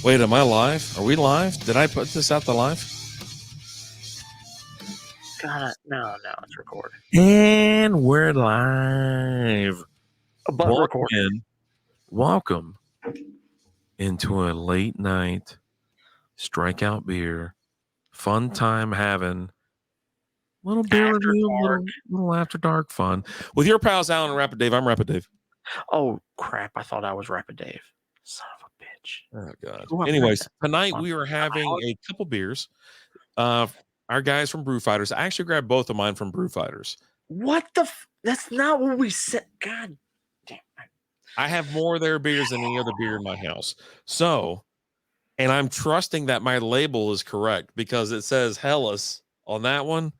Wait, am I live? Are we live? Did I put this out to live? No, it's recorded. And we're live. But recorded. Welcome into a late night strikeout beer. Fun time having little beer After review, dark. little after dark fun. With your pals Alan and Rapid Dave. I'm Rapid Dave. Oh crap! I thought I was Rapid Dave. Son of a bitch. Oh God. Who am I? Anyways, tonight we are having a couple beers. Our guys from Brew Fighters. I actually grabbed both of mine from Brew Fighters. What the? That's not what we said. God damn. I have more of their beers than any other beer in my house. So, and I'm trusting that my label is correct because it says Hellas on that one.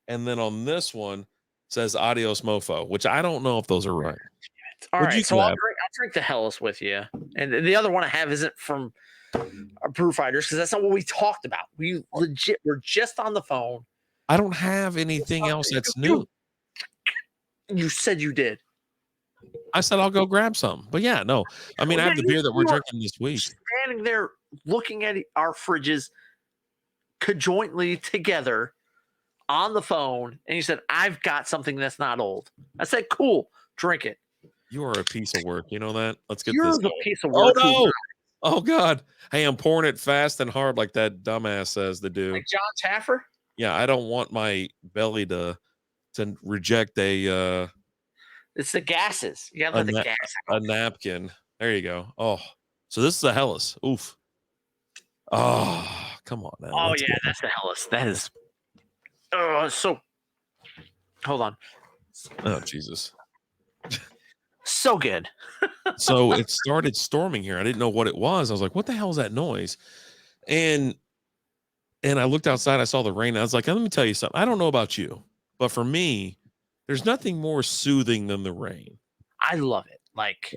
And then on this one it says Adios Mofo, which I don't know if those are right. All right. So I'll drink the Hellas with you. And the other one I have isn't from Brew Fighters because that's not what we talked about. We legit were just on the phone. I don't have anything else that's new. You said you did. I said I'll go grab some, but yeah, no. I mean, I have the beer that we're drinking this week. Standing there looking at our fridges conjointly together on the phone, and you said, "I've got something that's not old." I said, "Cool, drink it." You are a piece of work. You know that? Let's get You're this. You're a piece of work. Oh no! Oh God! Hey, I'm pouring it fast and hard like that dumbass says to do. Like John Taffer? Yeah, I don't want my belly to reject a. It's the gases. You gotta let the gas out. A napkin. There you go. Oh, so this is a Hellas. Oof. Oh, come on now. Oh yeah, that's the Hellas. That is. Oh, so. Hold on. Oh Jesus. So good. So it started storming here. I didn't know what it was. I was like, "What the hell is that noise?" And I looked outside. I saw the rain. I was like, "Let me tell you something. I don't know about you, but for me, there's nothing more soothing than the rain. I love it. Like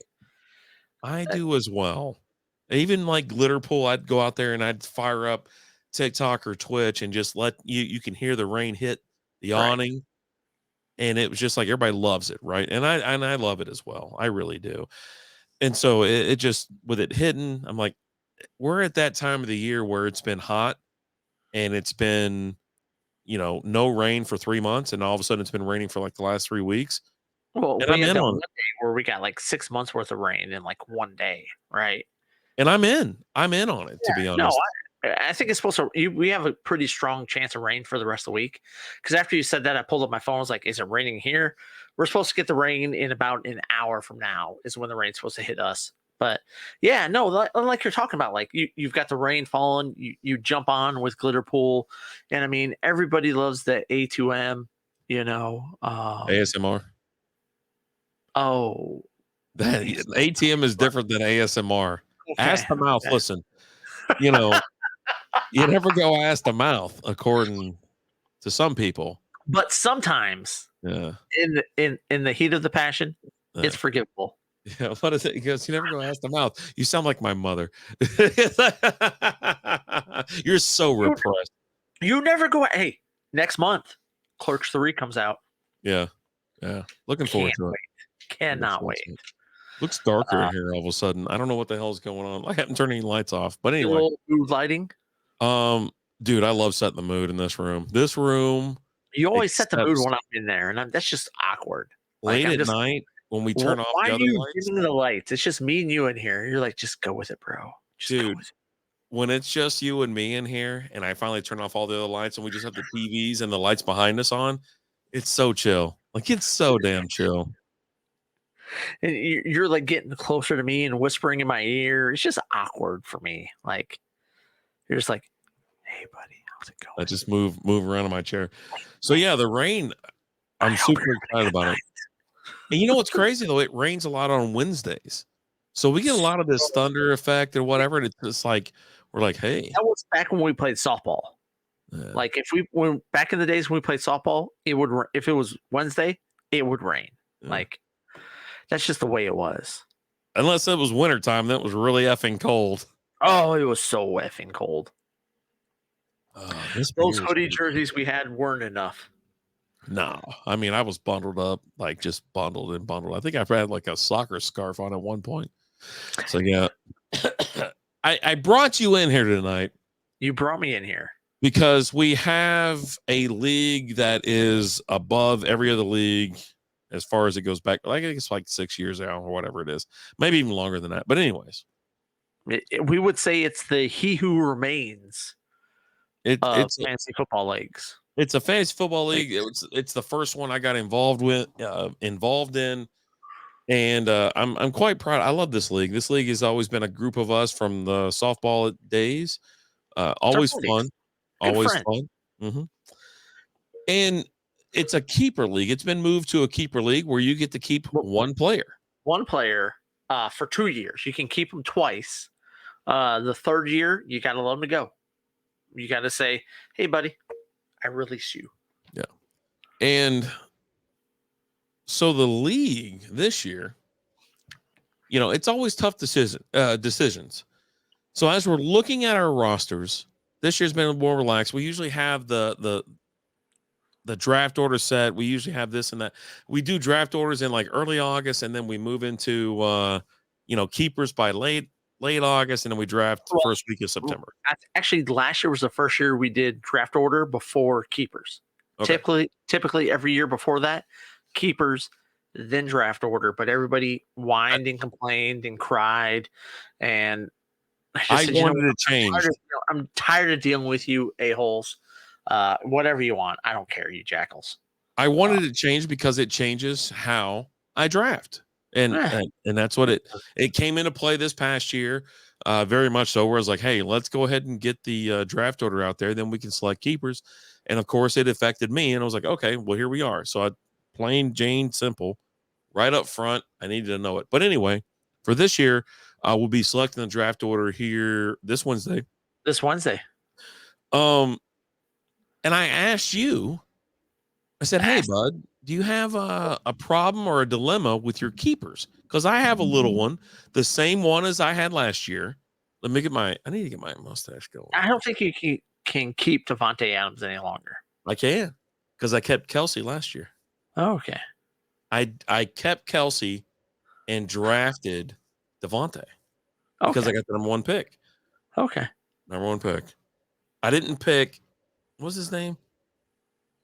I do as well. Even like glitter pool, I'd go out there and I'd fire up TikTok or Twitch and just let you can hear the rain hit the awning. And it was just like everybody loves it, right? And I love it as well. I really do. And so it just with it hitting, I'm like, we're at that time of the year where it's been hot and it's been, no rain for 3 months, and all of a sudden it's been raining for like the last 3 weeks. Well, and we had that one day where we got like 6 months worth of rain in like one day, right? And I'm in on it, to be honest. No, I think it's supposed to. We have a pretty strong chance of rain for the rest of the week. Because after you said that, I pulled up my phone. I was like, "Is it raining here?" We're supposed to get the rain in about an hour from now. Is when the rain's supposed to hit us. But yeah, no, like you're talking about, like you've got the rain falling. You jump on with glitter pool, and I mean everybody loves the A2M. ASMR. Oh, that ATM is different than ASMR. Okay. Ask the mouth. Okay. Listen, you never go ask the mouth, according to some people. But sometimes, in the heat of the passion, it's forgivable. Yeah, what is it? He goes, "You never go ask the mouth." You sound like my mother. You're so repressed. You never go. Hey, next month, Clerks 3 comes out. Yeah. Looking forward to it. Cannot wait. Looks darker in here all of a sudden. I don't know what the hell is going on. I haven't turned any lights off, but anyway. Mood lighting. Dude, I love setting the mood in this room. This room. You always set the mood when I'm in there, and that's just awkward. Late at night when we turn off the other lights. Why are you dimming the lights? It's just me and you in here. You're like, just go with it, bro. Dude, when it's just you and me in here, and I finally turn off all the other lights, and we just have the TVs and the lights behind us on, it's so chill. Like, it's so damn chill. And you're like getting closer to me and whispering in my ear. It's just awkward for me. Like, you're just like, "Hey, buddy, how's it going?" I just move around in my chair. So yeah, the rain. I'm super excited about it. And you know what's crazy though? It rains a lot on Wednesdays, so we get a lot of this thunder effect or whatever. And it's just like we're like, "Hey." That was back when we played softball. Yeah. Like when back in the days when we played softball, it would if it was Wednesday, it would rain. Yeah. Like. That's just the way it was. Unless it was wintertime, that was really effing cold. Oh, it was so effing cold. Those hoodie jerseys we had weren't enough. No. I mean, I was bundled up, like just bundled and bundled. I think I had like a soccer scarf on at one point. So, yeah. I brought you in here tonight. You brought me in here because we have a league that is above every other league as far as it goes back. Like I guess like 6 years now or whatever it is, maybe even longer than that. But anyways, we would say it's the he who remains it's fantasy football leagues. It's a fantasy football league. It's the first one I got involved in, and I'm quite proud. I love this league. This league has always been a group of us from the softball days. Always fun. Always fun. Mm-hmm. And it's a keeper league. It's been moved to a keeper league where you get to keep one player. One player for 2 years. You can keep them twice. The third year, you got to let them go. You got to say, hey, buddy, I release you. Yeah. And so the league this year, it's always tough decisions. So as we're looking at our rosters, this year's been more relaxed. We usually have the draft order set. We usually have this and that. We do draft orders in like early August, and then we move into keepers by late August, and then we draft the first week of September. Actually, last year was the first year we did draft order before keepers. Okay. Typically every year before that, keepers, then draft order. But everybody whined and complained and cried, and I wanted to change. I'm tired of dealing with you a-holes. Whatever you want. I don't care, you jackals. I wanted to change because it changes how I draft. And that's what it came into play this past year. Very much so, where I was like, hey, let's go ahead and get the draft order out there. Then we can select keepers. And of course it affected me. And I was like, okay, well, here we are. So plain Jane simple, right up front. I needed to know it. But anyway, for this year, we'll be selecting the draft order here this Wednesday. And I asked you, I said, hey, bud, do you have a problem or a dilemma with your keepers? Because I have a little one, the same one as I had last year. I need to get my mustache going. I don't think you can keep Davante Adams any longer. I can, because I kept Kelsey last year. Oh, okay. I kept Kelsey and drafted Davante because I got the number one pick. Okay. Number one pick. I didn't pick, what's his name?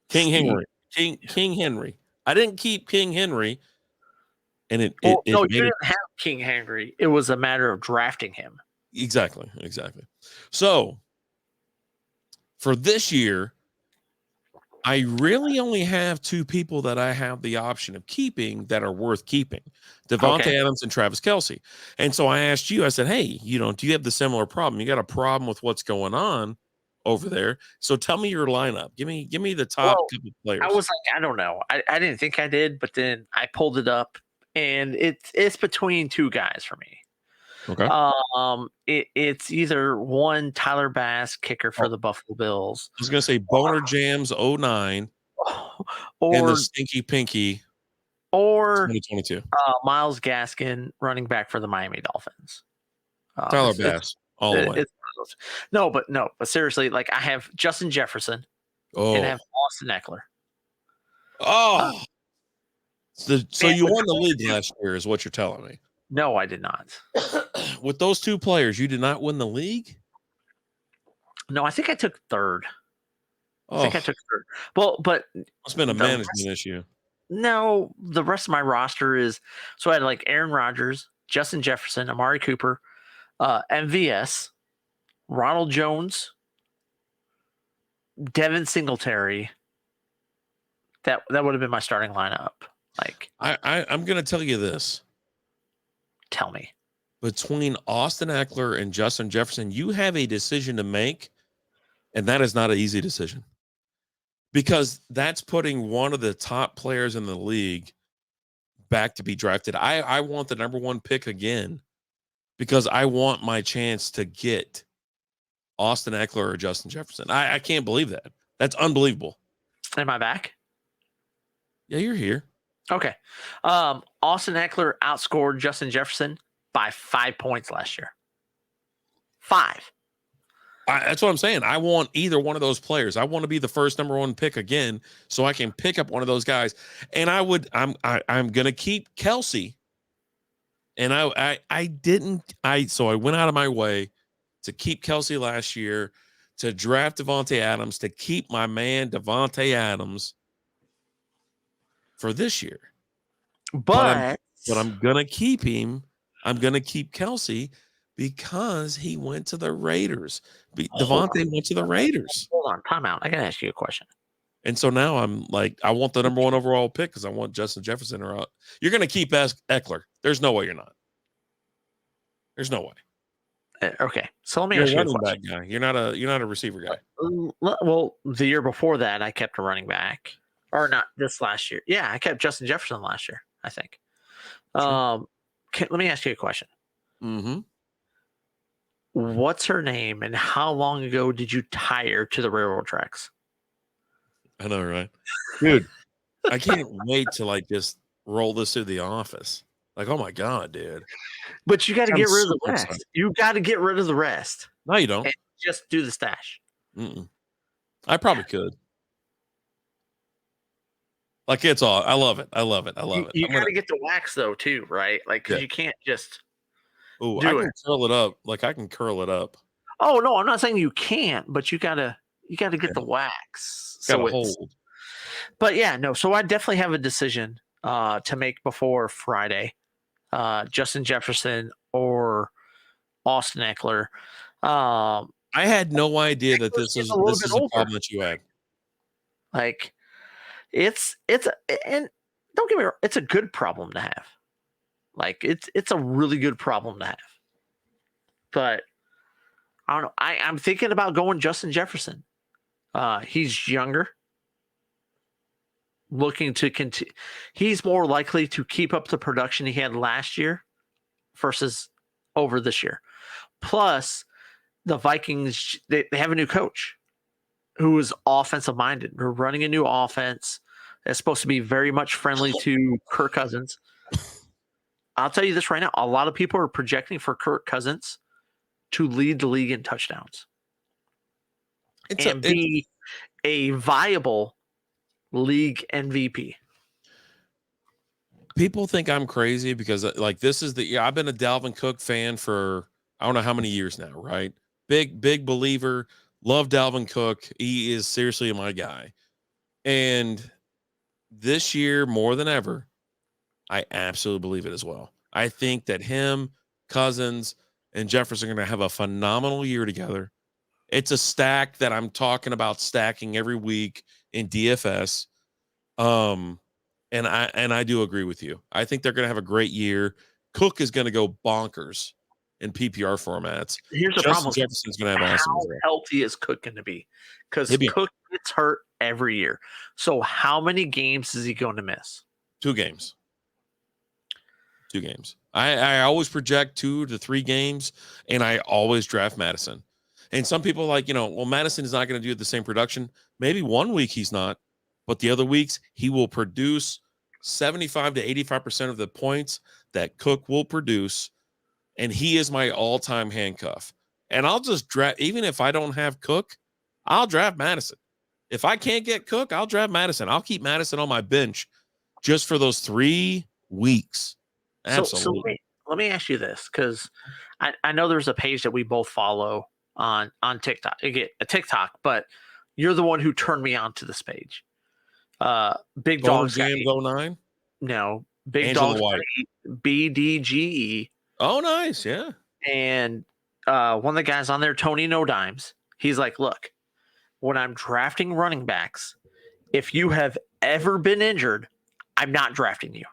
King Henry. King Henry. I didn't keep King Henry. And you didn't have King Henry. It was a matter of drafting him. Exactly. So for this year, I really only have two people that I have the option of keeping that are worth keeping. Davante Adams and Travis Kelce. And so I asked you, I said, hey, do you have the similar problem? You got a problem with what's going on over there. So tell me your lineup. Give me the top couple players. I was like, I don't know. I didn't think I did, but then I pulled it up, and it's between two guys for me. Okay. It's either one Tyler Bass, kicker for the Buffalo Bills. I was gonna say Boner Jams 09 and the Stinky Pinky or 2022. Myles Gaskin, running back for the Miami Dolphins. Tyler Bass all the way. No, but seriously, like I have Justin Jefferson and I have Austin Eckler. So you won the league last year, is what you're telling me? No, I did not. With those two players, you did not win the league? No, I think I took third. Well, but it's been a management issue. No, the rest of my roster is so I had like Aaron Rodgers, Justin Jefferson, Amari Cooper, MVS, Ronald Jones, Devin Singletary. That would have been my starting lineup. Like I'm gonna tell you this. Tell me. Between Austin Eckler and Justin Jefferson, you have a decision to make, and that is not an easy decision. Because that's putting one of the top players in the league back to be drafted. I want the number one pick again because I want my chance to get Austin Eckler or Justin Jefferson. I can't believe that. That's unbelievable. Am I back? Yeah, you're here. Okay. Austin Eckler outscored Justin Jefferson by 5 points last year. 5. That's what I'm saying. I want either one of those players. I want to be the first number one pick again, so I can pick up one of those guys. And I'm gonna keep Kelsey. And so I went out of my way to keep Kelsey last year, to draft Devontae Adams, to keep my man Devontae Adams for this year. But I'm gonna keep him. I'm gonna keep Kelsey because he went to the Raiders. Devontae went to the Raiders. Hold on, time out. I gotta ask you a question. And so now I'm like, I want the number 1 overall pick because I want Justin Jefferson. Or you're gonna keep Eckler. There's no way you're not. There's no way. Okay, so let me You're ask a you a running question. back guy. You're not a receiver guy. Well, the year before that, I kept a running back, or not this last year. Yeah, I kept Justin Jefferson last year, I think. Sure. Let me ask you a question. Mm-hmm. What's her name, and how long ago did you tie her to the railroad tracks? I know, right? Dude, I can't wait to like just roll this through the office. Like, oh my God, dude. But you got to get rid of the rest. Excited. You got to get rid of the rest. No, you don't. And just do the stash. I probably could. Like, it's all. I love it. I love it. I love it. You got to get the wax though, too, right? Like, because you can't just. Oh, I can curl it up. Like, I can curl it up. Oh no, I'm not saying you can't, but you gotta get the wax. Gotta hold. But yeah, no. So I definitely have a decision to make before Friday. Justin Jefferson or Austin Eckler. I had no idea that this is a problem that you had. Like, and don't get me wrong, it's a good problem to have. Like, it's a really good problem to have. But I don't know. I'm thinking about going Justin Jefferson. He's younger. Looking to continue. He's more likely to keep up the production he had last year versus over this year. Plus, the Vikings, they have a new coach who is offensive minded. They're running a new offense that's supposed to be very much friendly to Kirk Cousins. I'll tell you this right now. A lot of people are projecting for Kirk Cousins to lead the league in touchdowns and be a viable league MVP. People think I'm crazy because like this is I've been a Dalvin Cook fan for I don't know how many years now, right? Big believer, love Dalvin Cook. He is seriously my guy. And this year more than ever, I absolutely believe it as well. I think that him, Cousins, and Jefferson are going to have a phenomenal year together. It's a stack that I'm talking about stacking every week in DFS. And I do agree with you. I think they're going to have a great year. Cook is going to go bonkers in PPR formats. Here's the problem. Jefferson's going to have awesome. How healthy is Cook going to be? Because Cook gets hurt every year. So how many games is he going to miss? 2 games. 2 games. I always project 2 to 3 games, and I always draft Madison. And some people are like, well, Madison is not going to do the same production. Maybe one week he's not, but the other weeks he will produce 75 to 85% of the points that Cook will produce, and he is my all-time handcuff. And I'll just draft, even if I don't have Cook, I'll draft Madison. If I can't get Cook, I'll draft Madison. I'll keep Madison on my bench just for those 3 weeks. Absolutely. So let me ask you this, because I know there's a page that we both follow on TikTok. You get a TikTok, but you're the one who turned me on to this page. Big Dogs James 09? No, Big Angela Dogs White. BDGE. Oh, nice, yeah. And one of the guys on there, Tony No Dimes, he's like, look, when I'm drafting running backs, if you have ever been injured, I'm not drafting you.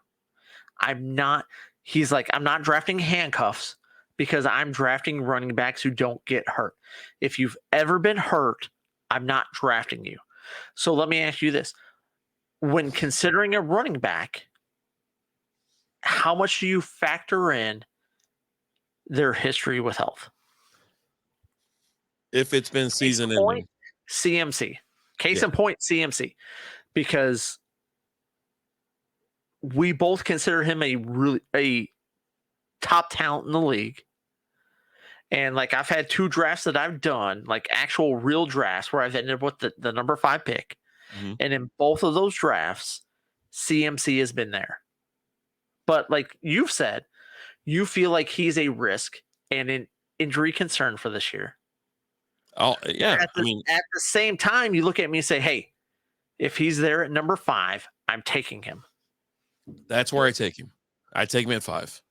He's like, I'm not drafting handcuffs because I'm drafting running backs who don't get hurt. If you've ever been hurt, I'm not drafting you. So let me ask you this. When considering a running back, how much do you factor in their history with health? If it's been season ending. CMC. Case in point, CMC. Because we both consider him a top talent in the league. And like I've had 2 drafts that I've done, like actual real drafts where I've ended up with the number 5 pick. Mm-hmm. And in both of those drafts, CMC has been there. But like you've said, you feel like he's a risk. And injury concern for this year. Oh, yeah. At the same time, you look at me and say, hey, if he's there at number 5, I'm taking him. That's where I take him. I take him at 5.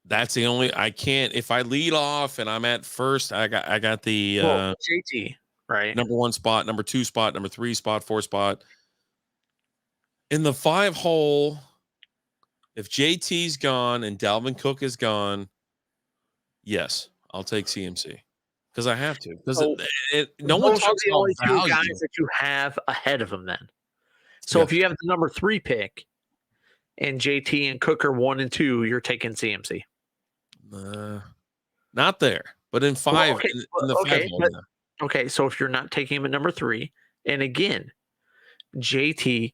That's the only I can't if I lead off and I'm at first, I got the JT, right? number 1 spot, number 2 spot, number 3 spot, 4 spot. In the 5 hole, if JT's gone and Dalvin Cook is gone, yes, I'll take CMC because I have to. Because no one talks the about only value. 2 guys that you have ahead of him then. So Yeah. if you have the number 3 pick and JT and Cook are 1 and 2, you're taking CMC. Not there, but in 5, okay, in the 5 hole, yeah. Okay, so if you're not taking him at number 3, and again, JT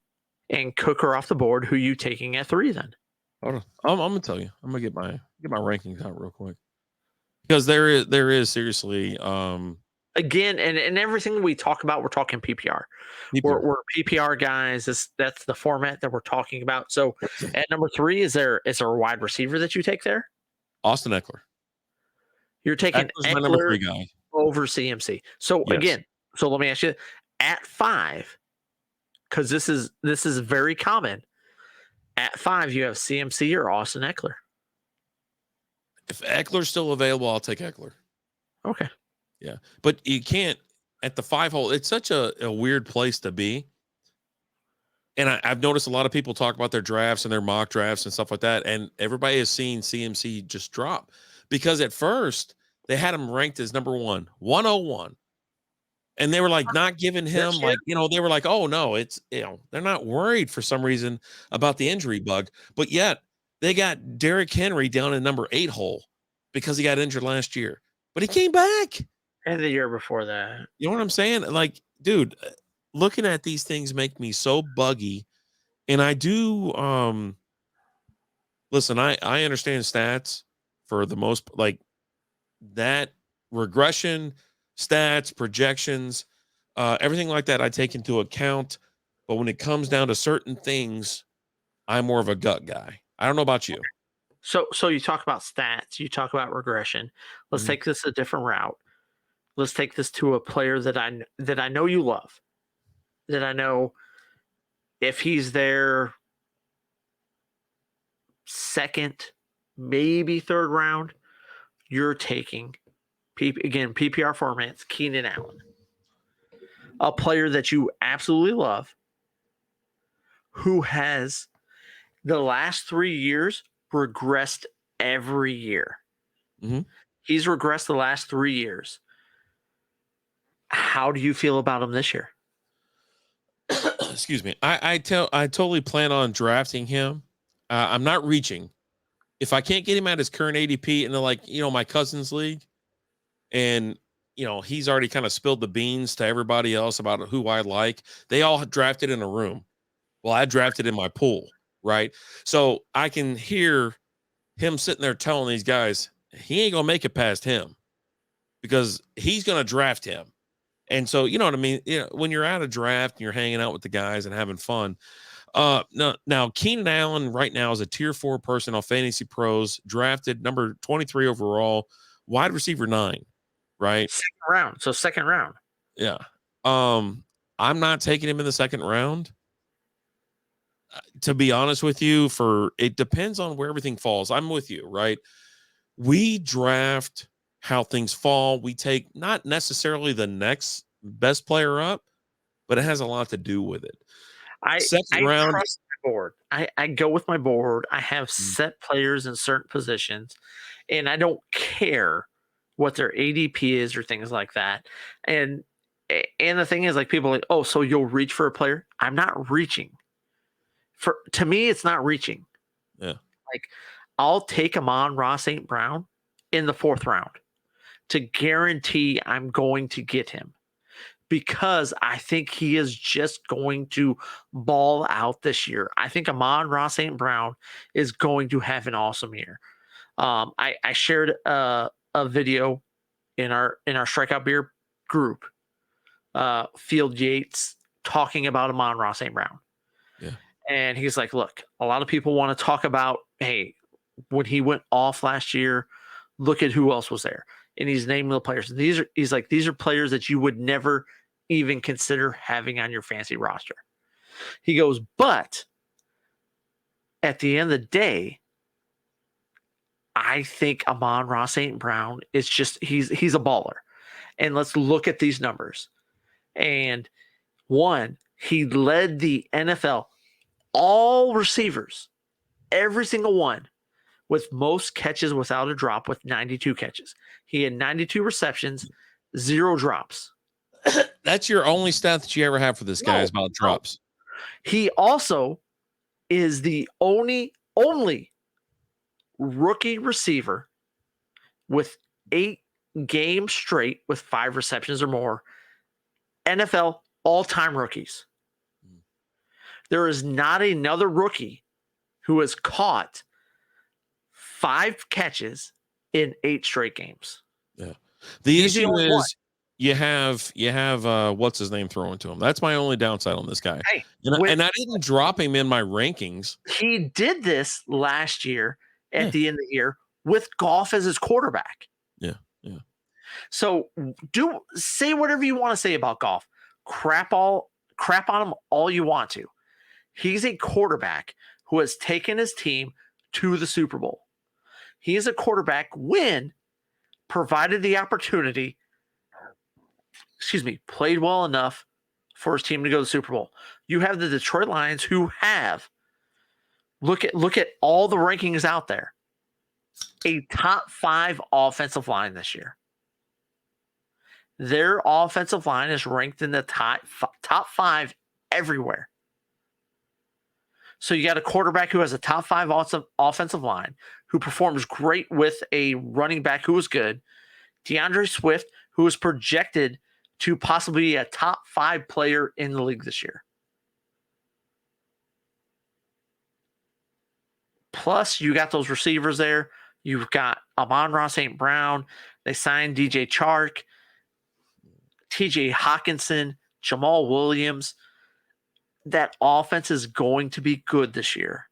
and Cook are off the board, who are you taking at 3 then? Hold on. I'm gonna tell you. I'm gonna get my rankings out real quick. Because there is seriously again, and everything we talk about, we're talking PPR. We're PPR guys. That's the format that we're talking about. So at number 3, is there a wide receiver that you take there? Austin Eckler. You're taking Eckler's my number 3 guy over CMC. So again, so let me ask you at 5, because this is very common. At 5, you have CMC or Austin Eckler. If Eckler's still available, I'll take Eckler. Okay. Yeah. But you can't at the 5 hole. It's such a weird place to be. And I've noticed a lot of people talk about their drafts and their mock drafts and stuff like that. And everybody has seen CMC just drop because at first they had him ranked as number 101. And they were like not giving him they were like, oh no, it's, they're not worried for some reason about the injury bug. But yet they got Derrick Henry down in number 8 hole because he got injured last year, but he came back. And the year before that. You know what I'm saying? Like, dude, looking at these things make me so buggy. And I do, listen, I understand stats for the most, like that regression, stats, projections, everything like that I take into account. But when it comes down to certain things, I'm more of a gut guy. I don't know about you. So you talk about stats, you talk about regression. Let's take this a different route. Let's take this to a player that I know you love. That I know if he's there 2nd, maybe 3rd round, you're taking PPR formats, Keenan Allen. A player that you absolutely love, who has the last 3 years regressed every year. Mm-hmm. He's regressed the last 3 years. How do you feel about him this year? Excuse me. I totally plan on drafting him. I'm not reaching. If I can't get him at his current ADP in the my cousin's league, and he's already kind of spilled the beans to everybody else about who I like. They all drafted in a room. Well, I drafted in my pool, right? So I can hear him sitting there telling these guys he ain't gonna make it past him because he's gonna draft him. And so, you know what I mean? When you're at a draft and you're hanging out with the guys and having fun. Now Keenan Allen right now is a tier 4 person on Fantasy Pros, drafted number 23 overall, wide receiver 9, right? 2nd round. So 2nd round. Yeah. I'm not taking him in the 2nd round. To be honest with you, it depends on where everything falls. I'm with you, right? We draft how things fall. We take not necessarily the next best player up, but it has a lot to do with it. I round, trust my board. I go with my board. I have set players in certain positions, and I don't care what their ADP is or things like that. And the thing is, like, people are like, oh, so you'll reach for a player? I'm not reaching. To me, it's not reaching. Yeah. Like, I'll take Amon-Ra St. Brown in the 4th round to guarantee I'm going to get him, because I think he is just going to ball out this year. I think Amon-Ra St. Brown is going to have an awesome year. I shared a video in our Strikeout Beer group, Field Yates talking about Amon-Ra St. Brown. Yeah. And he's like, look, a lot of people want to talk about, hey, when he went off last year, Look at who else was there. And he's naming the players. These are players that you would never even consider having on your fantasy roster. He goes, but at the end of the day, I think Amon-Ra St. Brown is just he's a baller. And let's look at these numbers. And one, he led the NFL, all receivers, every single one, with most catches without a drop with 92 catches. He had 92 receptions, 0 drops. That's your only stat that you ever have for this guy is about drops. He also is the only rookie receiver with 8 games straight with 5 receptions or more. NFL all-time rookies. There is not another rookie who has caught 5 catches in 8 straight games. Yeah. The issue is you have what's his name throwing to him. That's my only downside on this guy. Hey, and I didn't drop him in my rankings. He did this last year at the end of the year with Goff as his quarterback. Yeah. So say whatever you want to say about Goff. Crap on him all you want to. He's a quarterback who has taken his team to the Super Bowl. He is a quarterback when provided the opportunity, played well enough for his team to go to the Super Bowl. You have the Detroit Lions who have look at all the rankings out there. A top 5 offensive line this year. Their offensive line is ranked in the top 5 everywhere. So you got a quarterback who has a top 5 offensive line, who performs great with a running back who is good. DeAndre Swift, who is projected to possibly be a top 5 player in the league this year. Plus, you got those receivers there. You've got Amon-Ra St. Brown. They signed DJ Chark, TJ Hawkinson, Jamal Williams. That offense is going to be good this year.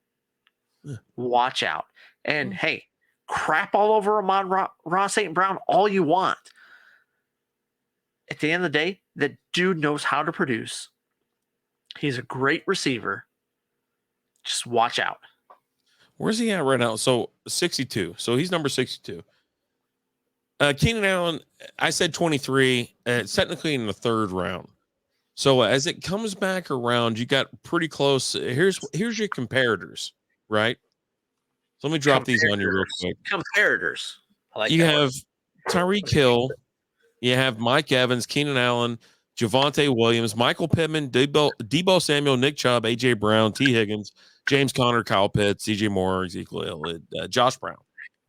Watch out. And hey, crap all over Amon-Ra St. Brown all you want. At the end of the day, the dude knows how to produce. He's a great receiver. Just watch out. Where's he at right now? So 62. So he's number 62. Keenan Allen, I said 23. It's technically in the 3rd round. So as it comes back around, you got pretty close. Here's your comparators, right? So let me drop these on you real quick. Comparators. You have Tyreek Hill. You have Mike Evans, Keenan Allen, Javonte Williams, Michael Pittman, Debo Samuel, Nick Chubb, A.J. Brown, T. Higgins, James Conner, Kyle Pitts, C.J. Moore, Ezekiel Elliott, Josh Brown.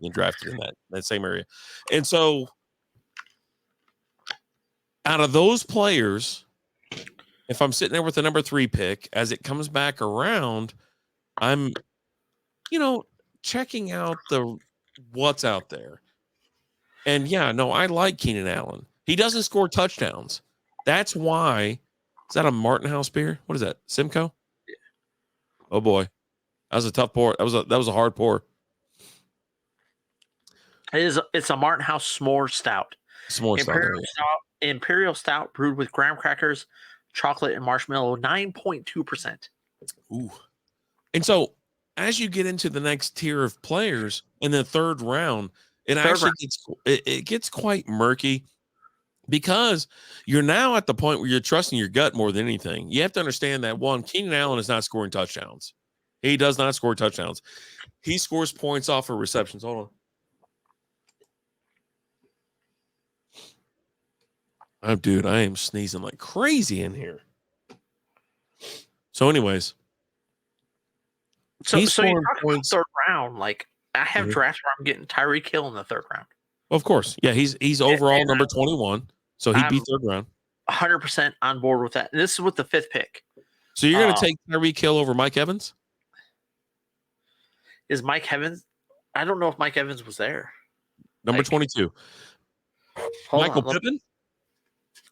And drafted in that same area. And so out of those players, if I'm sitting there with the number 3 pick, as it comes back around, I'm, checking out what's out there. And I like Keenan Allen. He doesn't score touchdowns. That's why. Is that a Martin House beer? What is that? Simcoe? Yeah. Oh boy. That was a tough pour. That was a hard pour. It's a Martin House S'more Stout. Imperial Stout brewed with graham crackers, chocolate, and marshmallow, 9.2%. Ooh. And so as you get into the next tier of players in the 3rd round, it gets quite murky because you're now at the point where you're trusting your gut more than anything. You have to understand that, one, Keenan Allen is not scoring touchdowns. He does not score touchdowns. He scores points off of receptions. Hold on. Oh, dude, I am sneezing like crazy in here. So, anyways. So you talk about 3rd round. Like, I have drafts where I'm getting Tyreek Hill in the 3rd round. Of course. Yeah, he's overall number 21. So he'd be 3rd round. 100% on board with that. And this is with the 5th pick. So you're going to take Tyreek Hill over Mike Evans? Is Mike Evans? I don't know if Mike Evans was there. Number 22. Michael Pittman?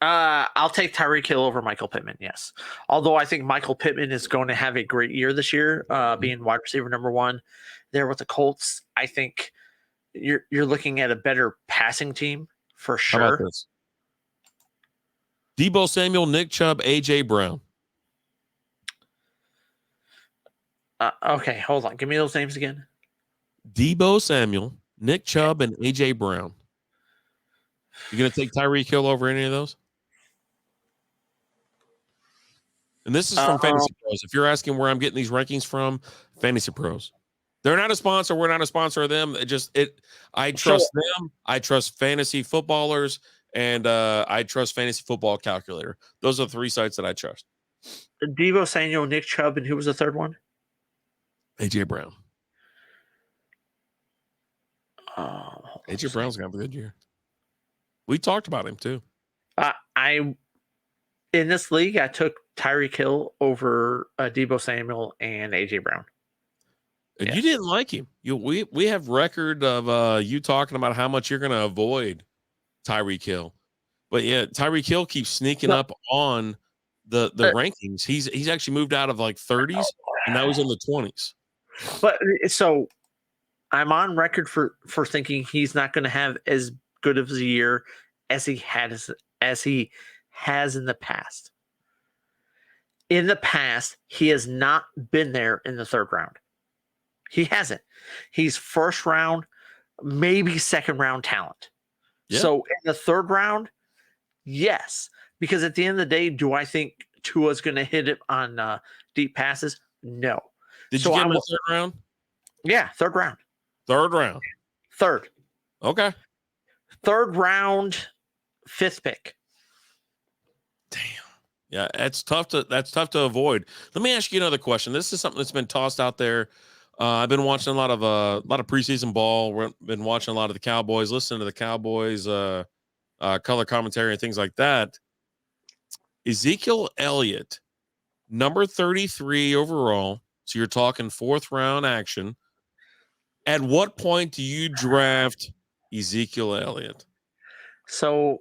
I'll take Tyreek Hill over Michael Pittman, yes. Although I think Michael Pittman is going to have a great year this year, being wide receiver number 1 there with the Colts. I think you're looking at a better passing team for How about sure. this? Deebo Samuel, Nick Chubb, AJ Brown. Okay, hold on. Give me those names again. Deebo Samuel, Nick Chubb, and AJ Brown. You gonna take Tyreek Hill over any of those? And this is from Fantasy Pros. If you're asking where I'm getting these rankings from, Fantasy Pros. They're not a sponsor. We're not a sponsor of them. I trust them. I trust fantasy footballers, and I trust Fantasy Football Calculator. Those are the 3 sites that I trust. Deebo Samuel, Nick Chubb, and who was the third one? AJ Brown. Oh, AJ Brown's gonna have a good year. We talked about him too. In this league, I took Tyreek Hill over Deebo Samuel and AJ Brown. And you didn't like him. We have record of you talking about how much you're going to avoid Tyreek Hill. But yeah, Tyreek Hill keeps sneaking up on the rankings. He's actually moved out of like 30s and now he's in the 20s. But so I'm on record for thinking he's not going to have as good of a year as he has in the past. In the past, he has not been there in the third round. He hasn't. He's first round, maybe second round talent. Yeah. So in the third round, yes. Because at the end of the day, do I think Tua's going to hit it on deep passes? No. Did you get him in the third round? Yeah, third round. Third round. Third. Okay. Third round, 5th pick. Damn. Yeah, that's tough to avoid. Let me ask you another question. This is something that's been tossed out there. I've been watching a lot of preseason ball. Been watching a lot of the Cowboys, listening to the Cowboys color commentary and things like that. Ezekiel Elliott, number 33 overall. So you're talking 4th round action. At what point do you draft Ezekiel Elliott? So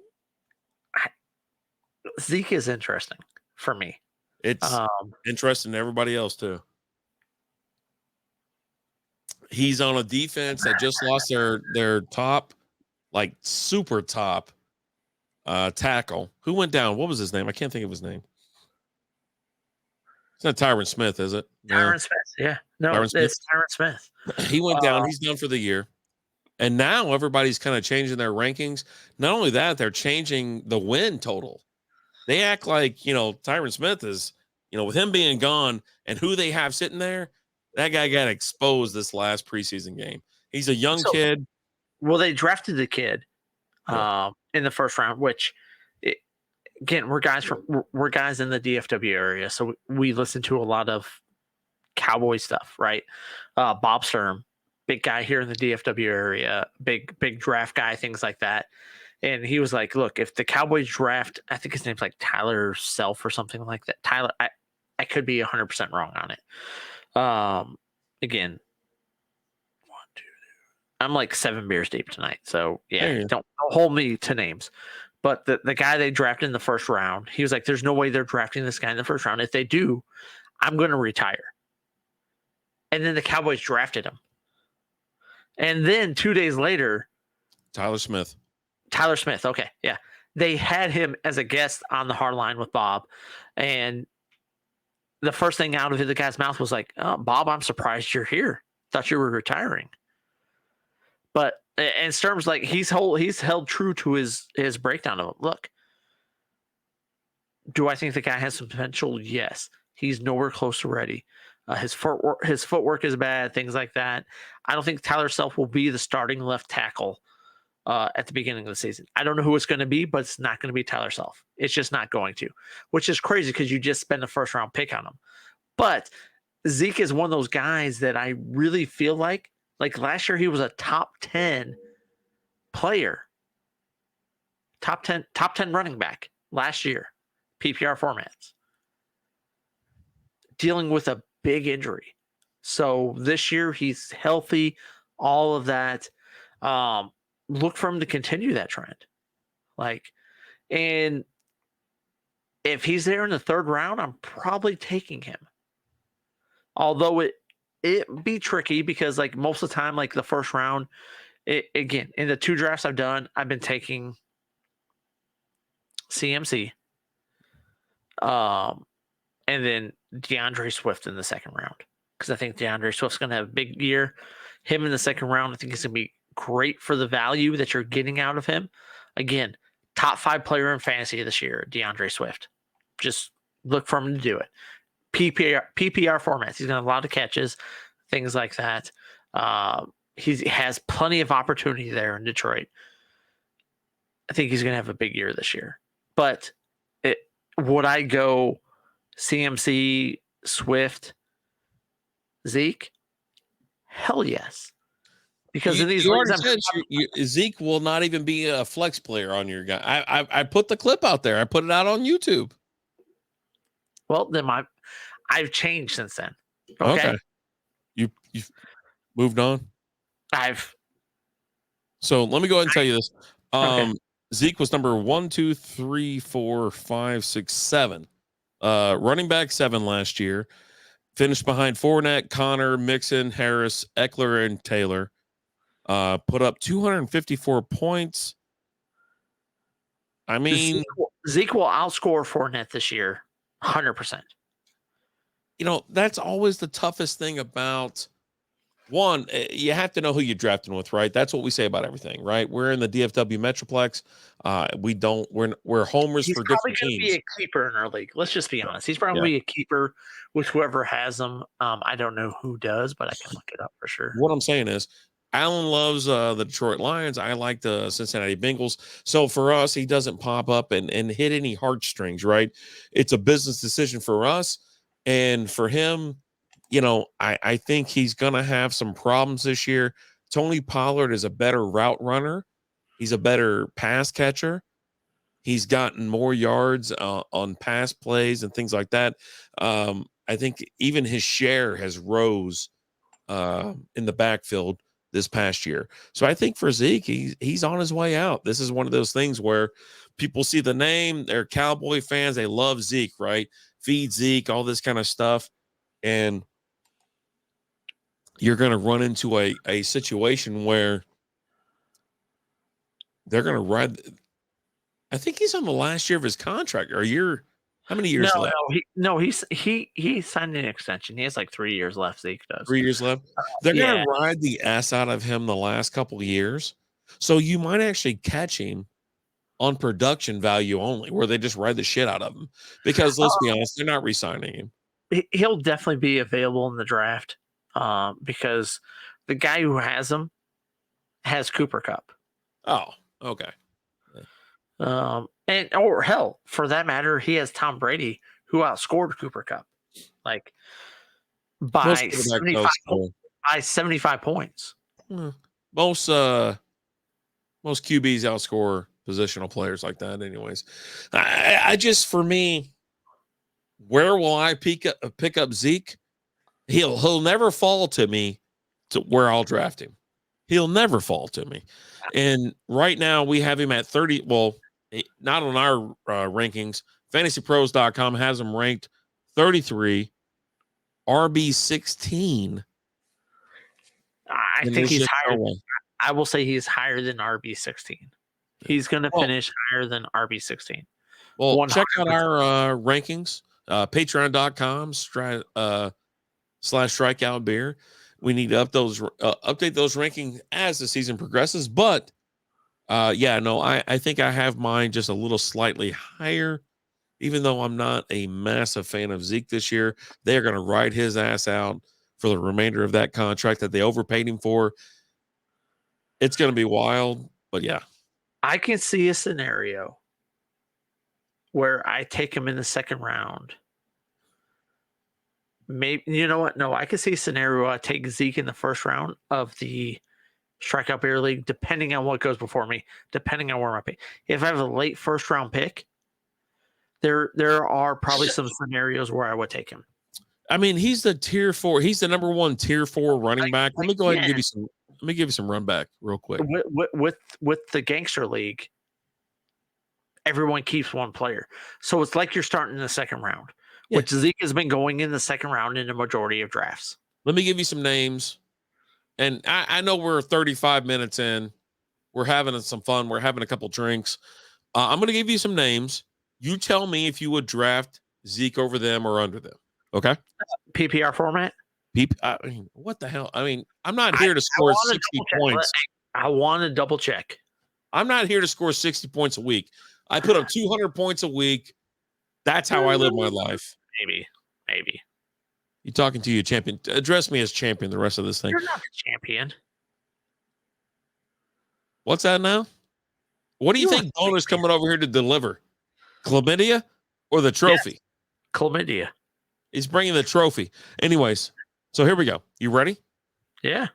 Zeke is interesting for me. It's interesting to everybody else too. He's on a defense that just lost their top, like super top tackle. Who went down? What was his name? I can't think of his name. It's not Tyron Smith, is it? Tyron Smith, yeah. No, it's Tyron Smith. He went down. He's done for the year. And now everybody's kind of changing their rankings. Not only that, they're changing the win total. They act like, Tyron Smith is, with him being gone and who they have sitting there, that guy got exposed this last preseason game. He's a young kid. Well, they drafted the kid in the first round, which, again, we're guys in the DFW area, so we listen to a lot of Cowboy stuff, right? Bob Sturm, big guy here in the DFW area, big draft guy, things like that. And he was like, look, if the Cowboys draft, I think his name's like Tyler Self or something like that. Tyler, I could be 100% wrong on it. Again, 1, 2, 3. I'm like 7 beers deep tonight. So yeah, don't hold me to names. But the guy they drafted in the first round, he was like, there's no way they're drafting this guy in the first round. If they do, I'm going to retire. And then the Cowboys drafted him. And then 2 days later, Tyler Smith. Okay. Yeah. They had him as a guest on the hard line with Bob. And the first thing out of the guy's mouth was like, oh, Bob, I'm surprised you're here. Thought you were retiring. But, and Sturm's like, he's held true to his breakdown of it. Look, do I think the guy has some potential? Yes. He's nowhere close to ready. His footwork is bad, things like that. I don't think Tyler Self will be the starting left tackle at the beginning of the season. I don't know who it's going to be, but it's not going to be Tyler Self. It's just not going to, which is crazy because you just spent a first round pick on him. But Zeke is one of those guys that I really feel like last year he was a top 10 player, top 10 running back last year, PPR formats, dealing with a big injury. So this year he's healthy, all of that. Look for him to continue that trend. And if he's there in the third round, I'm probably taking him. Although it be tricky because most of the time, the first round, Again, in the 2 drafts I've done, I've been taking CMC, and then DeAndre Swift in the second round, because I think DeAndre Swift's going to have a big year. Him in the second round, I think he's going to be great for the value that you're getting out of him. Again, top 5 player in fantasy this year, DeAndre Swift. Just look for him to do it. PPR formats. He's going to have a lot of catches, things like that. He has plenty of opportunity there in Detroit. I think he's going to have a big year this year. But would I go CMC, Swift, Zeke? Hell yes. Because in these leagues, Zeke will not even be a flex player on your guy. I put the clip out there. I put it out on YouTube. Well, then I've changed since then. Okay. You've moved on. So let me go ahead and tell you this. Zeke was number 1, 2, 3, 4, 5, 6, 7. Running back 7 last year. Finished behind Fournette, Connor, Mixon, Harris, Eckler, and Taylor. Put up 254 points. I mean, Zeke will outscore Fournette this year, 100%. That's always the toughest thing about one. You have to know who you're drafting with, right? That's what we say about everything, right? We're in the DFW Metroplex. We're homers for different teams. He's probably going to be a keeper in our league. Let's just be honest. He's probably a keeper with whoever has him. I don't know who does, but I can look it up for sure. What I'm saying is, Alan loves the Detroit Lions. I like the Cincinnati Bengals. So for us, he doesn't pop up and hit any heartstrings, right? It's a business decision for us. And for him, I think he's going to have some problems this year. Tony Pollard is a better route runner. He's a better pass catcher. He's gotten more yards on pass plays and things like that. I think even his share has rose in the backfield this past year. So I think for Zeke, he's on his way out. This is one of those things where people see the name, they're Cowboy fans, they love Zeke, right? Feed Zeke, all this kind of stuff. And you're going to run into a situation where they're going to ride. I think he's on the last year of his contract. How many years left? He signed an extension. He has like 3 years left. Zeke does. 3 years left. They're going to ride the ass out of him the last couple of years. So you might actually catch him on production value only, where they just ride the shit out of him. Because let's be honest, they're not re-signing him. He'll definitely be available in the draft because the guy who has him has Cooper Kupp. Oh, okay. Or hell, for that matter, he has Tom Brady, who outscored Cooper Kupp, like by 75 points. Most QBs outscore positional players like that, anyways. I just, for me, where will I pick up Zeke? He'll never fall to me to where I'll draft him. He'll never fall to me. And right now we have him at 30. Well, not on our rankings. FantasyPros.com has him ranked 33, RB 16. I think he's higher. I will say he's higher than RB 16. He's going to finish higher than RB 16. Well, 100%. Check out our rankings. Patreon.com /strikeoutbeer. We need to update those rankings as the season progresses. But I think I have mine just a little slightly higher, even though I'm not a massive fan of Zeke this year. They're going to ride his ass out for the remainder of that contract that they overpaid him for. It's going to be wild, but yeah. I can see a scenario where I take him in the second round. Maybe, you know what? No, I can see a scenario where I take Zeke in the first round of the Strikeout Beer League, depending on what goes before me, depending on where my pick. If I have a late first round pick, there are probably some scenarios where I would take him. I mean, he's the tier 4. He's the number 1 tier 4 running back. Let me go ahead and give you some. Let me give you some run back real quick. With the Gangster League, everyone keeps one player, so it's like you're starting in the second round, which Zeke has been going in the second round in the majority of drafts. Let me give you some names, and I know we're 35 minutes in. We're having some fun. We're having a couple drinks. I'm going to give you some names. You tell me if you would draft Zeke over them or under them. Okay. PPR format. I mean, what the hell? I mean, I'm not here to score 60 points. I want to double check. I'm not here to score 60 points a week. I put up 200 points a week. That's how I live my life. Maybe. You talking to you, champion? Address me as champion the rest of this thing. You're not the champion. What's that now? What do you think Boner's coming over here to deliver? Chlamydia or the trophy? Yes. Chlamydia. He's bringing the trophy. Anyways, so here we go. You ready? Yeah.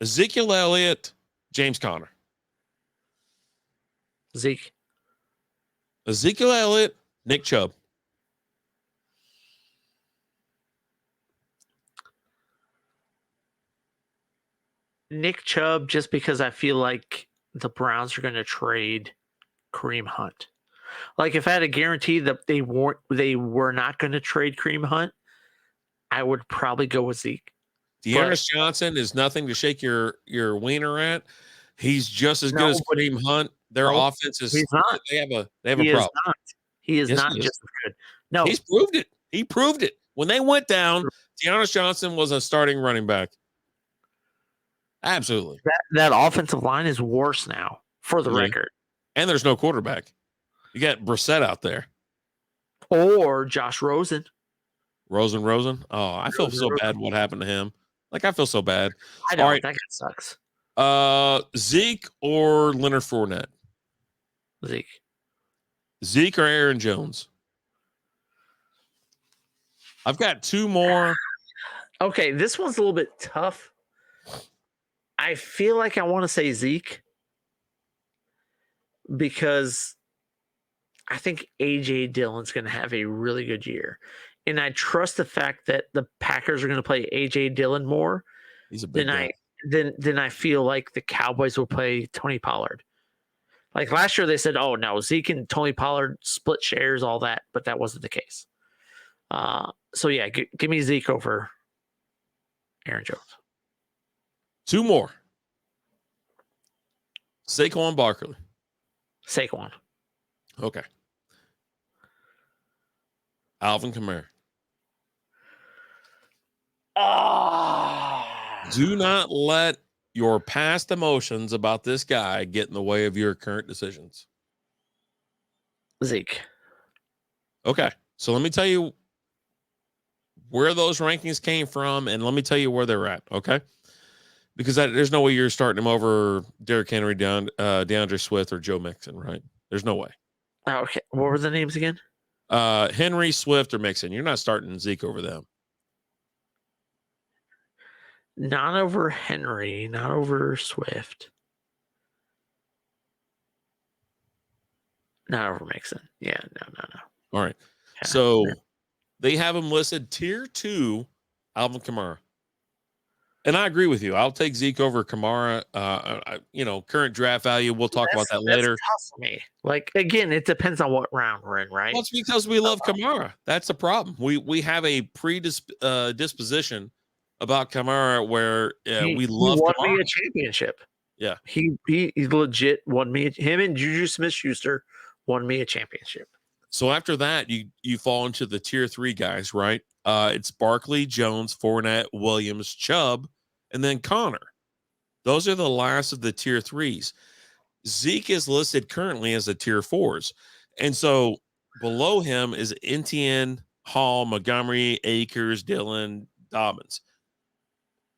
Ezekiel Elliott, James Conner. Zeke. Ezekiel Elliott, Nick Chubb. Nick Chubb, just because I feel like the Browns are going to trade Kareem Hunt. Like if I had a guarantee that they were not going to trade Kareem Hunt, I would probably go with Zeke. Dearness Johnson is nothing to shake your wiener at. He's just as good as Kareem Hunt. Their offense is. He's not. They have a problem. He is not just as good. No, he's proved it. He proved it when they went down. Dearness Johnson was a starting running back. Absolutely. That offensive line is worse now, for the record. And there's no quarterback. You got Brissett out there. Or Josh Rosen. Rosen. Oh, I feel so bad what happened to him. Like, I feel so bad. I know. All right. That guy sucks. Zeke or Leonard Fournette? Zeke or Aaron Jones? I've got two more. Okay, this one's a little bit tough. I feel like I want to say Zeke because I think A.J. Dillon's going to have a really good year. And I trust the fact that the Packers are going to play A.J. Dillon more than I feel like the Cowboys will play Tony Pollard. Like last year they said, oh, no, Zeke and Tony Pollard split shares, all that, but that wasn't the case. So, yeah, give me Zeke over Aaron Jones. Two more. Saquon Barkley. Saquon. Okay. Alvin Kamara. Do not let your past emotions about this guy get in the way of your current decisions. Zeke. Okay. So let me tell you where those rankings came from, and let me tell you where they're at. Okay. Because there's no way you're starting him over Derrick Henry, DeAndre Swift, or Joe Mixon, right? There's no way. Okay. What were the names again? Henry, Swift, or Mixon. You're not starting Zeke over them. Not over Henry, not over Swift. Not over Mixon. Yeah, no. All right. So they have him listed tier 2, Alvin Kamara. And I agree with you. I'll take Zeke over Kamara. Current draft value. We'll talk about that later. That's tough for me. Like, again, it depends on what round we're in, right? Well, it's because we love Kamara. That's the problem. We have a predisposition about Kamara where we love won Kamara. Me a championship. Yeah. He legit won me. Him and Juju Smith-Schuster won me a championship. So after that, you fall into the tier 3 guys, right? It's Barkley, Jones, Fournette, Williams, Chubb, and then Connor. Those are the last of the tier 3s. Zeke is listed currently as a tier 4s. And so below him is Etienne, Hall, Montgomery, Akers, Dillon, Dobbins.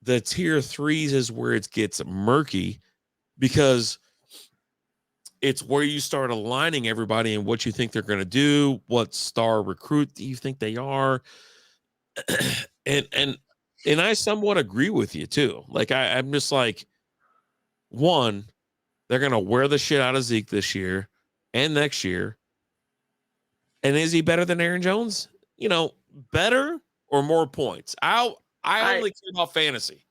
The tier 3s is where it gets murky because it's where you start aligning everybody and what you think they're going to do, what star recruit do you think they are. and I somewhat agree with you too. Like I'm just like, one, they're going to wear the shit out of Zeke this year and next year. And is he better than Aaron Jones? Better or more points? I only care about fantasy.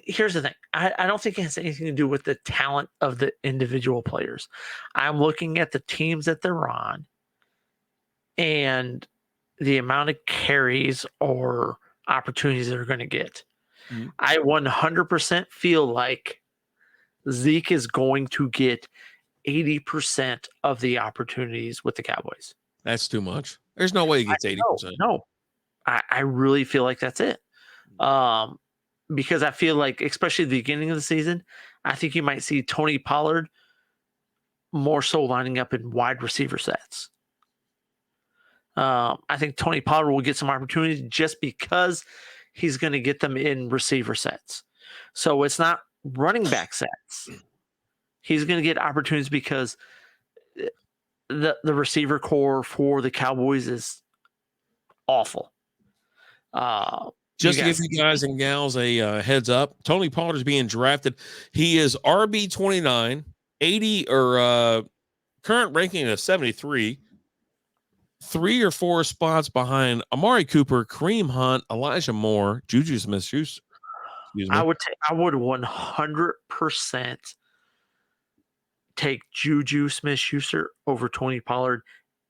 Here's the thing. I don't think it has anything to do with the talent of the individual players. I'm looking at the teams that they're on and the amount of carries or opportunities they're going to get. Mhm. I 100% feel like Zeke is going to get 80% of the opportunities with the Cowboys. That's too much. There's no way he gets 80%. No, I really feel like that's it. Because I feel like, especially at the beginning of the season, I think you might see Tony Pollard more so lining up in wide receiver sets. I think Tony Pollard will get some opportunities just because he's going to get them in receiver sets. So it's not running back sets. He's going to get opportunities because the receiver core for the Cowboys is awful. Just to give you guys and gals a heads up, Tony Pollard is being drafted. He is RB29, 80 or current ranking of 73, 3 or 4 spots behind Amari Cooper, Kareem Hunt, Elijah Moore, Juju Smith-Schuster. I would 100% take Juju Smith-Schuster over Tony Pollard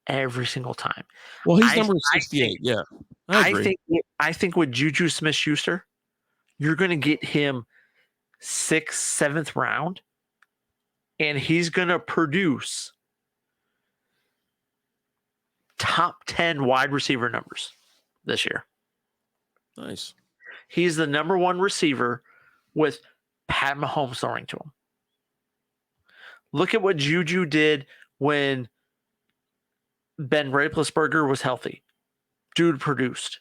every single time. Well, he's number 68. Yeah, I agree. I think with Juju Smith-Schuster, you're going to get him 6th, 7th round, and he's going to produce top 10 wide receiver numbers this year. Nice. He's the number 1 receiver with Pat Mahomes throwing to him. Look at what Juju did when Ben Roethlisberger was healthy. Dude produced.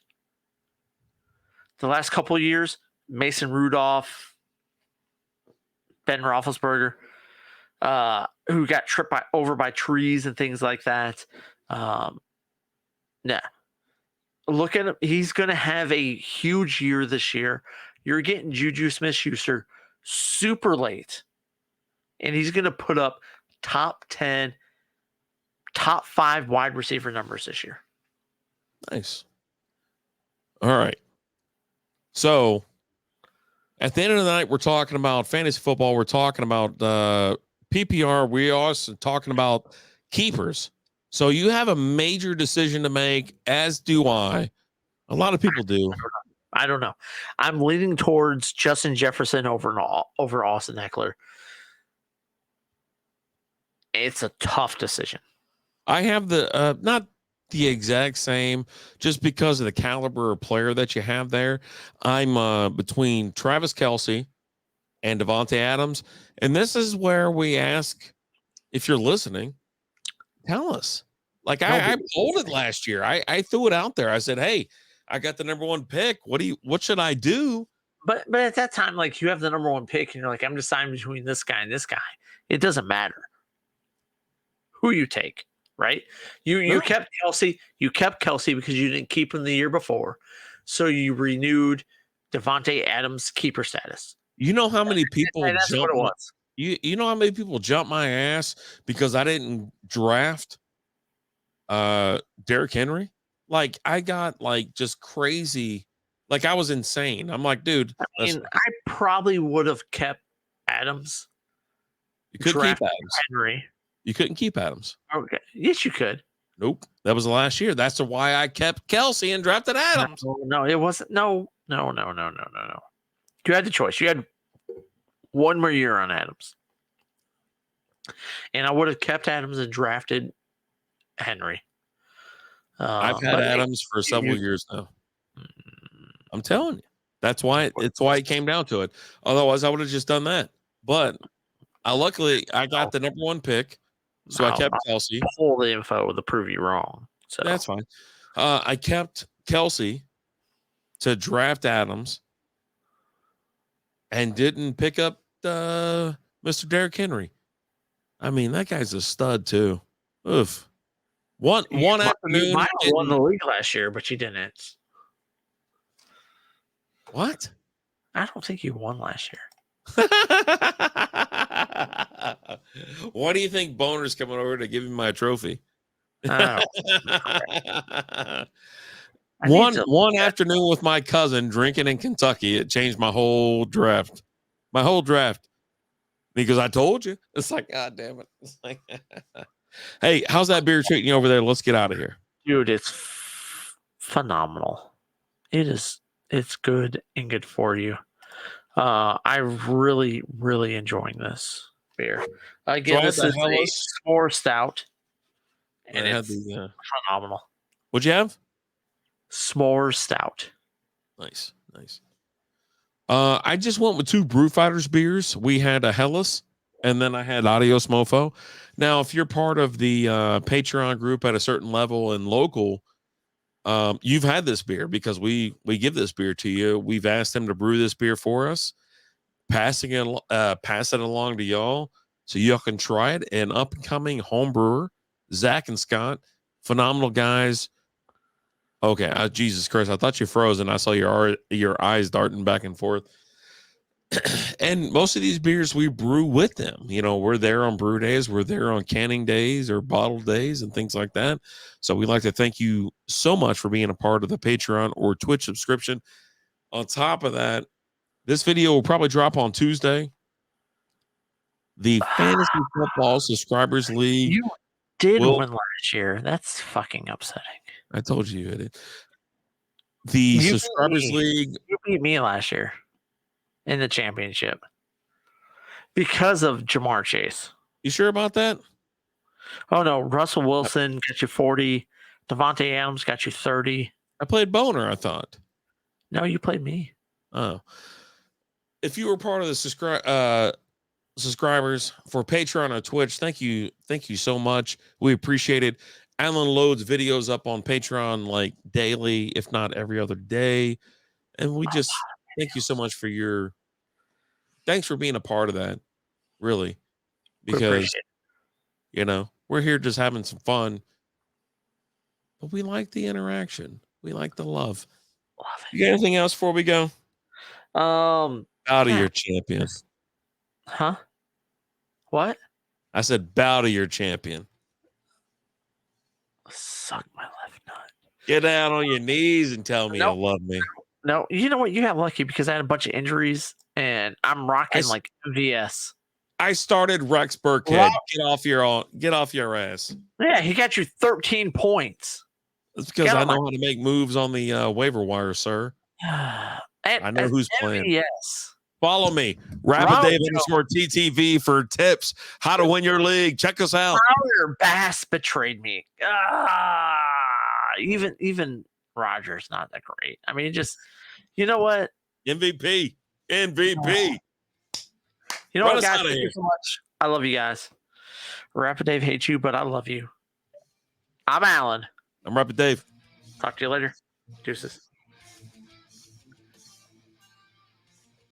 The last couple of years, Mason Rudolph, Ben Roethlisberger, who got tripped over by trees and things like that. Look at him. He's going to have a huge year this year. You're getting Juju Smith-Schuster super late, and he's going to put up top 10, top 5 wide receiver numbers this year. Nice. All right. So at the end of the night, we're talking about fantasy football. We're talking about PPR. We're also talking about keepers. So you have a major decision to make, as do I. A lot of people do. I don't know. I'm leaning towards Justin Jefferson over Austin Eckler. It's a tough decision. I have the not the exact same, just because of the caliber of player that you have there. I'm between Travis Kelce and Devontae Adams, and this is where we ask, if you're listening, tell us. Like I pulled it last year. I threw it out there. I said, "Hey, I got the number 1 pick. What should I do?" But at that time, like, you have the number 1 pick, and you're like, I'm deciding between this guy and this guy. It doesn't matter who you take, right? You kept Kelce. You kept Kelce because you didn't keep him the year before, so you renewed Devontae Adams' keeper status. You know how many people that's what it was. You know how many people jumped my ass because I didn't draft Derrick Henry? Like, I got like just crazy, like I was insane. I'm like, dude, I probably would have kept Adams. You couldn't keep Adams. Henry. You couldn't keep Adams. Okay. Yes, you could. Nope. That was the last year. That's why I kept Kelce and drafted Adams. No, it wasn't. No. You had the choice. You had one more year on Adams. And I would have kept Adams and drafted Henry. I've had Adams for several years now. I'm telling you. That's why it came down to it. Otherwise, I would have just done that. But luckily I got the number 1 pick. So I kept Kelce. Pull the info to prove you wrong. So that's fine. I kept Kelce to draft Adams and didn't pick up Mr. Derrick Henry. I mean, that guy's a stud too. Oof. One afternoon. You might have won the league last year, but you didn't. What? I don't think you won last year. Why do you think Boner's coming over to give me my trophy? One afternoon with my cousin drinking in Kentucky, it changed my whole draft. Because I told you. It's like, God damn it. It's like, hey, how's that beer treating you over there? Let's get out of here. Dude, it's phenomenal. It's good and good for you. I'm really, really enjoying this beer. So Again, I had this the is a Hellas. s'more stout, I and had it's the. phenomenal. What'd you have? S'more stout. Nice, nice. I just went with 2 Brew Fighters beers. We had a Hellas, and then I had Adios Mofo. Now, if you're part of the Patreon group at a certain level and local, you've had this beer because we give this beer to you. We've asked them to brew this beer for us, pass it along to y'all so y'all can try it. And up and coming home brewer Zach and Scott, phenomenal guys. Okay, Jesus Christ, I thought you froze, and I saw your eyes darting back and forth. And most of these beers we brew with them. You know, we're there on brew days, we're there on canning days or bottle days and things like that. So we'd like to thank you so much for being a part of the Patreon or Twitch subscription. On top of that, this video will probably drop on Tuesday. The Fantasy Football Subscribers League. You did will, win last year. That's fucking upsetting. I told you you did. The You Subscribers League. You beat me last year in the championship because of Jamar Chase. You sure about that? Oh no, Russell Wilson got you 40. Devontae Adams got you 30. I played Boner, I thought. No, you played me. Oh. If you were part of the subscribers for Patreon or Twitch, thank you so much. We appreciate it. Alan loads videos up on Patreon like daily, if not every other day, and we just thank you so much for thanks for being a part of that, really, because you know we're here just having some fun, but we like the interaction, we like the love. You got anything else before we go? Bow to your champion. Huh? What? I said bow to your champion. Suck my left nut. Get down on your knees and tell me you love me. No, you know what? You got lucky because I had a bunch of injuries and I'm rocking like VS. I started Rex Burkhead. Get off your ass. Yeah, he got you 13 points. That's because I know how to make moves on the waiver wire, sir. I know who's playing. Yes. Follow me, _TTV for tips how to win your league. Check us out. Tyler Bass betrayed me. Even Rodgers not that great. I mean, just you know what? MVP. You know what, guys? Thank you so much. I love you guys. Rapid Dave hates you, but I love you. I'm Alan. I'm Rapid Dave. Talk to you later. Deuces.